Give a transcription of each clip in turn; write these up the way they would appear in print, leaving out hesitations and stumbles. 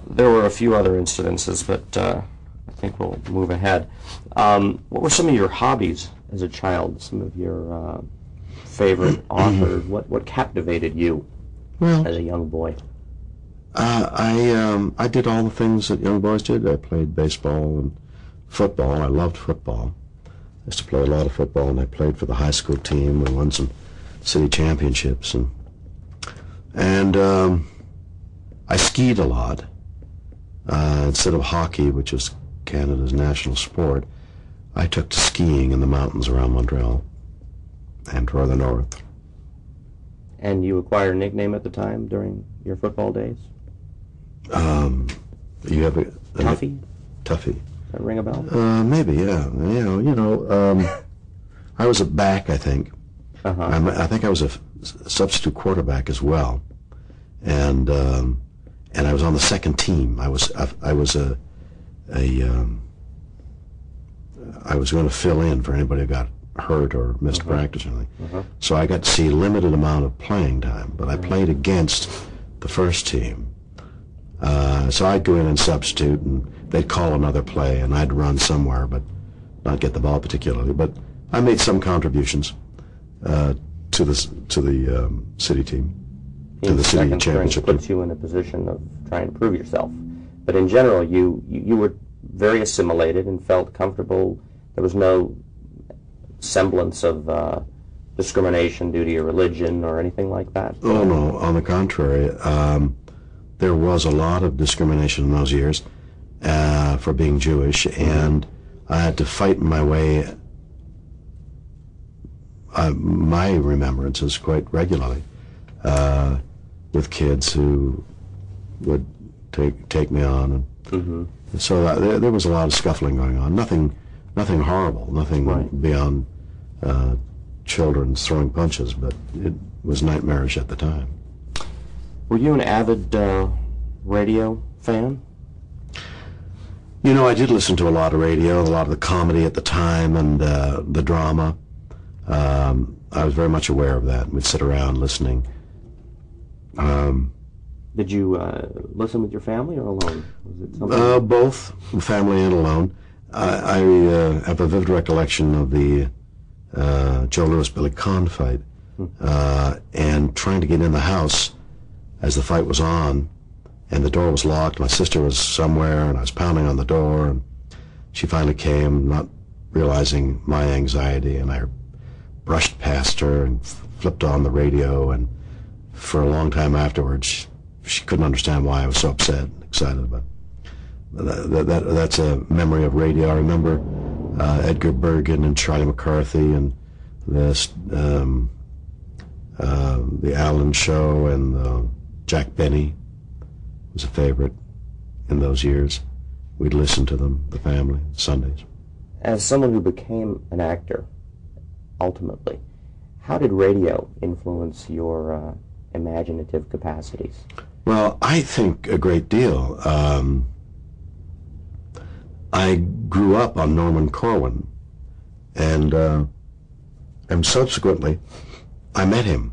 There were a few other incidences, but I think we'll move ahead. What were some of your hobbies as a child? Some of your favorite authors? What captivated you as a young boy? I did all the things that young boys did. I played baseball and football. I loved football. I used to play a lot of football, and I played for the high school team. We won some city championships, and I skied a lot. Instead of hockey, which is Canada's national sport, I took to skiing in the mountains around Montreal and further north. And you acquired a nickname at the time during your football days? You have a Tuffy? Tuffy. Does that ring a bell? Maybe, yeah. I was a back, I think. I think I was a substitute quarterback as well, and I was on the second team. I was going to fill in for anybody who got hurt or missed practice or anything. So I got to see a limited amount of playing time, but I played against the first team. So I'd go in and substitute, and they'd call another play, and I'd run somewhere, but not get the ball particularly. But I made some contributions to the city team, to the city championship team. Puts you in a position of trying to prove yourself. But in general, you were very assimilated and felt comfortable. There was no semblance of discrimination due to your religion or anything like that? Oh, no. On the contrary, there was a lot of discrimination in those years for being Jewish, and I had to fight my way, my remembrances quite regularly, with kids who would take me on. And so there was a lot of scuffling going on. Nothing horrible, nothing beyond children throwing punches, but it was nightmarish at the time. Were you an avid radio fan? You know, I did listen to a lot of radio, a lot of the comedy at the time, and the drama. I was very much aware of that. We'd sit around listening. Did you listen with your family or alone? Was it something? Both, family and alone. I have a vivid recollection of the Joe Louis-Billy Conn fight, and trying to get in the house as the fight was on, and the door was locked. My sister was somewhere, and I was pounding on the door, and she finally came, not realizing my anxiety, and I brushed past her and flipped on the radio, and for a long time afterwards, she couldn't understand why I was so upset and excited about it. That's a memory of radio. I remember Edgar Bergen and Charlie McCarthy and this, the Allen Show, and Jack Benny was a favorite in those years. We'd listen to them, the family, Sundays. As someone who became an actor, ultimately, how did radio influence your imaginative capacities? Well, I think a great deal. I grew up on Norman Corwin, and subsequently I met him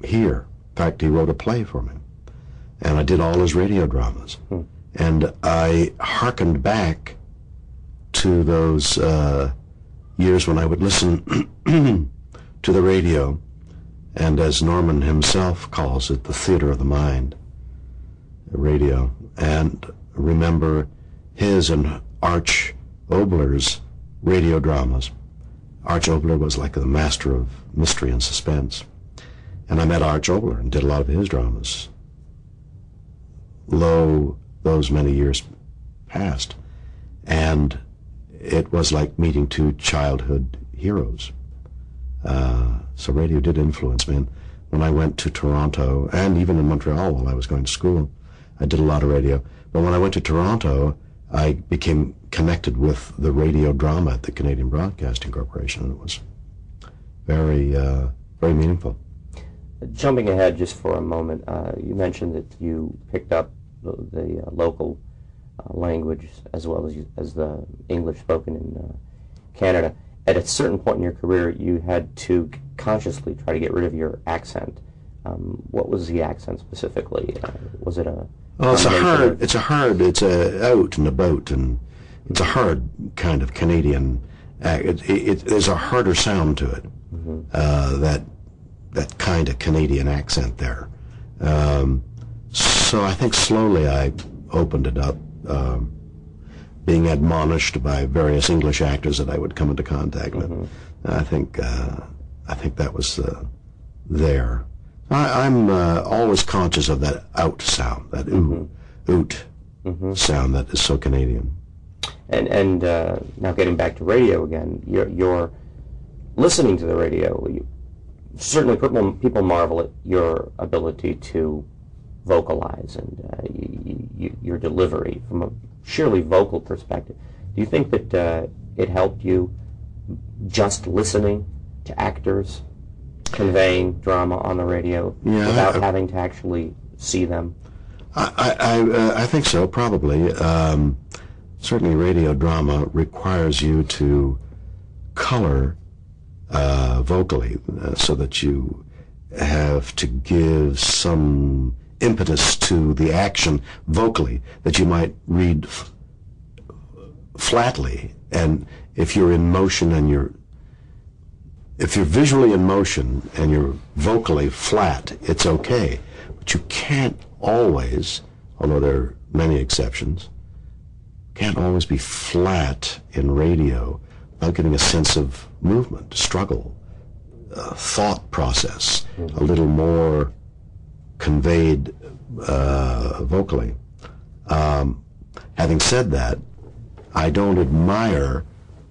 here. In fact, he wrote a play for me, and I did all his radio dramas. And I hearkened back to those years when I would listen to the radio, and as Norman himself calls it, the theater of the mind, the radio, and remember his and Arch Obler's radio dramas. Arch Obler was like the master of mystery and suspense. And I met Arch Obler and did a lot of his dramas. Lo, those many years passed, and it was like meeting two childhood heroes. So radio did influence me. And when I went to Toronto, and even in Montreal while I was going to school, I did a lot of radio. But when I went to Toronto, I became connected with the radio drama at the Canadian Broadcasting Corporation, and it was very, very meaningful. Jumping ahead just for a moment, you mentioned that you picked up the local language as well as the English spoken in Canada. At a certain point in your career, you had to consciously try to get rid of your accent. What was the accent specifically? Was it a Well, combination it's a out and about, and it's a hard kind of Canadian act. There's a harder sound to it, that kind of Canadian accent there. So I think slowly I opened it up, being admonished by various English actors that I would come into contact with. I think that was there. I'm always conscious of that out sound, that oot sound that is so Canadian. And now getting back to radio again, you're listening to the radio. Certainly people marvel at your ability to vocalize and your delivery from a sheerly vocal perspective. Do you think that it helped you just listening to actors conveying drama on the radio without having to actually see them? I think so, probably. Certainly radio drama requires you to color vocally, so that you have to give some impetus to the action vocally that you might read flatly. And if you're in motion and if you're visually in motion and you're vocally flat, it's okay. But you can't always, although there are many exceptions, can't always be flat in radio without getting a sense of movement, struggle, thought process, a little more conveyed vocally. Having said that, I don't admire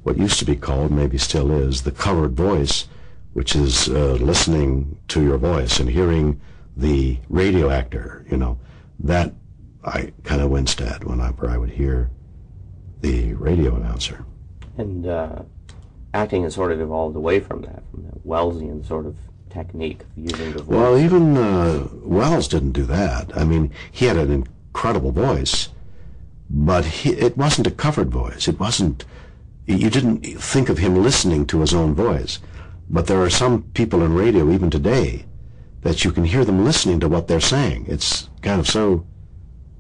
what used to be called, maybe still is, the covered voice, which is listening to your voice and hearing the radio actor, that I kind of winced at whenever I would hear the radio announcer. And acting has sort of evolved away from that Wellesian sort of technique of using the voice. Well, even Wells didn't do that. I mean, he had an incredible voice, but it wasn't a covered voice. It wasn't. You didn't think of him listening to his own voice. But there are some people in radio, even today, that you can hear them listening to what they're saying. It's kind of so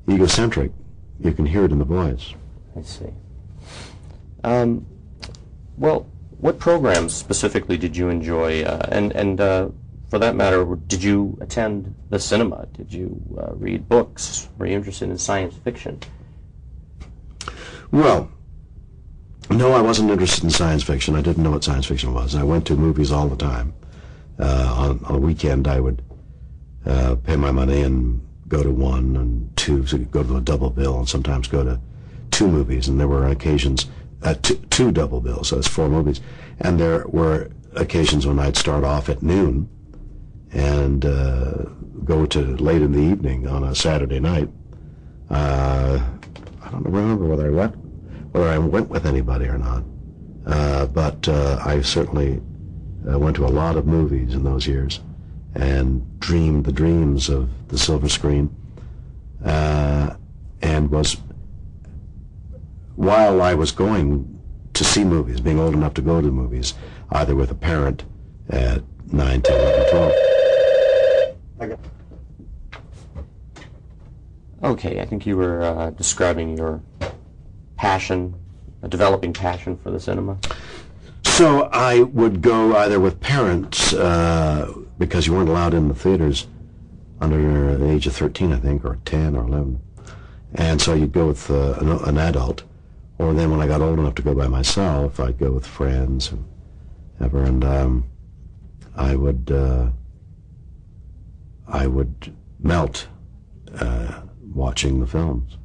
egocentric. You can hear it in the voice. I see. Well, what programs specifically did you enjoy? And for that matter, did you attend the cinema? Did you read books? Were you interested in science fiction? Well, no, I wasn't interested in science fiction. I didn't know what science fiction was. I went to movies all the time. On a weekend, I would pay my money and go to one and two, so go to a double bill, and sometimes go to two movies. And there were occasions, two double bills, so it's 4 movies. And there were occasions when I'd start off at noon and go to late in the evening on a Saturday night. I don't remember whether I went with anybody or not, but I certainly went to a lot of movies in those years and dreamed the dreams of the silver screen, and while I was going to see movies, being old enough to go to movies, either with a parent at 9, 10, 11, 12. Okay, I think you were describing your passion, a developing passion for the cinema. So I would go either with parents, because you weren't allowed in the theaters under the age of 13, I think, or 10 or 11. And so you'd go with an adult, or then when I got old enough to go by myself, I'd go with friends and ever, and I would melt watching the films.